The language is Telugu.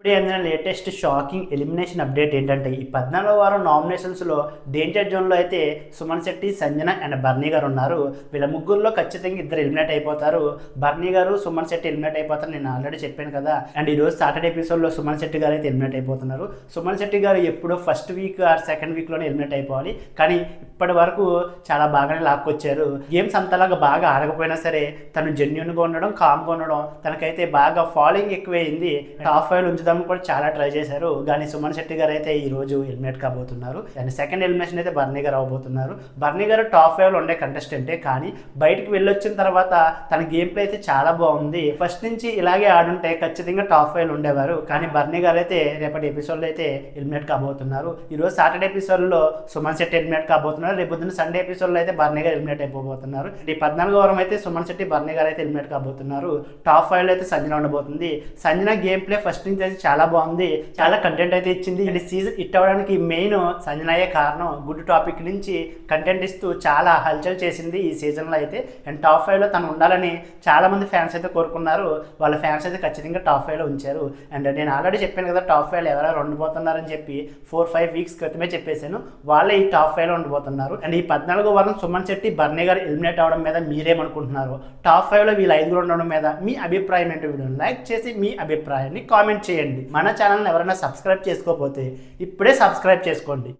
ఇప్పుడే అందిన లేటెస్ట్ షాకింగ్ ఎలిమినేషన్ అప్డేట్ ఏంటంటే ఈ 14వ వారం నామినేషన్స్లో డేంజర్ జోన్లో అయితే సుమన్ శెట్టి, సంజన అండ్ బర్నీ గారు ఉన్నారు. వీళ్ళ ముగ్గురులో ఖచ్చితంగా ఇద్దరు ఎలిమినేట్ అయిపోతారు. బర్నీ గారు, సుమన్ శెట్టి ఎలిమినేట్ అయిపోతారు. నేను ఆల్రెడీ చెప్పాను కదా. అండ్ ఈరోజు సాటర్డే ఎపిసోడ్లో సుమన్ శెట్టి గారు అయితే ఎలిమినేట్ అయిపోతున్నారు. సుమన్ శెట్టి గారు ఎప్పుడో ఫస్ట్ వీక్ ఆర్ సెకండ్ వీక్లోనే ఎలిమినేట్ అయిపోవాలి, కానీ ఇప్పటి వరకు చాలా బాగానే లాక్కొచ్చారు. గేమ్స్ అంతలాగా బాగా ఆడకపోయినా సరే తను జెన్యున్గా ఉండడం, కామ్గా ఉండడం, తనకైతే బాగా ఫాలోయింగ్ ఎక్కువైంది. టాప్ 5 ఉంచుదాం కూడా చాలా ట్రై చేశారు, కానీ సుమన్ శెట్టి గారు అయితే ఈ రోజు ఎలిమినేట్ కాబోతున్నారు. అండ్ సెకండ్ ఎలిమినేషన్ అయితే బర్నీ గారు అవబోతున్నారు. బర్నీ గారు టాప్ 5 లో ఉండే కంటెస్టెంటే, కానీ బయటకు వెళ్ళొచ్చిన తర్వాత తన గేమ్ ప్లే అయితే చాలా బాగుంది. ఫస్ట్ నుంచి ఇలాగే ఆడుంటే ఖచ్చితంగా టాప్ 5 లో ఉండేవారు, కానీ బర్నీ గారు అయితే రేపటి ఎపిసోడ్లో అయితే ఎలిమినేట్ కాబోతున్నారు. ఈ రోజు సాటర్డే ఎపిసోడ్లో సుమన్ శెట్టి ఎలిమినేట్ కాబోతున్నారు. రేపు పొద్దున్న సండే ఎపిసోడ్లో అయితే బర్నీ గారు ఎలిమినేట్ అయిపోబోతున్నారు. ఈ 14వ వారం అయితే సుమన్ శెట్టి, బర్నీ గారు అయితే ఎలిమినేట్ కాబోతున్నారు. టాప్ 5 లో అయితే సంజన ఉండబోతుంది. సంజన గేమ్ ప్లే ఫస్ట్ నుంచి అయితే చాలా బాగుంది, చాలా కంటెంట్ అయితే ఇచ్చింది. అండ్ సీజన్ హిట్ అవ్వడానికి మెయిన్ సంజనయే కారణం. గుడ్ టాపిక్ నుంచి కంటెంట్ ఇస్తూ చాలా హల్చల్ చేసింది ఈ సీజన్లో అయితే. అండ్ టాప్ 5 లో తను ఉండాలని చాలా మంది ఫ్యాన్స్ అయితే కోరుకున్నారు. వాళ్ళ ఫ్యాన్స్ అయితే ఖచ్చితంగా టాప్ 5 లో ఉంచారు. అండ్ నేను ఆల్రెడీ చెప్పాను కదా, టాప్ 5 లో ఎవరెవరు ఉండిపోతున్నారని చెప్పి 4-5 వీక్స్ క్రితమే చెప్పేశాను. వాళ్ళే ఈ టాప్ 5 లో ఉండిపోతున్నారు. అండ్ ఈ 14వ వారం సుమన్ శెట్టి, బర్నీ గారు ఎలిమినేట్ అవడం మీద మీరేమనుకుంటున్నారు? టాప్ 5 లో వీళ్ళు 5 ఉండడం మీద మీ అభిప్రాయం ఏంటో వీడియోని లైక్ చేసి మీ అభిప్రాయాన్ని కామెంట్ చేయండి. మన ఛానల్ని ఎవరైనా సబ్స్క్రైబ్ చేసుకోకపోతే ఇప్పుడే సబ్స్క్రైబ్ చేసుకోండి.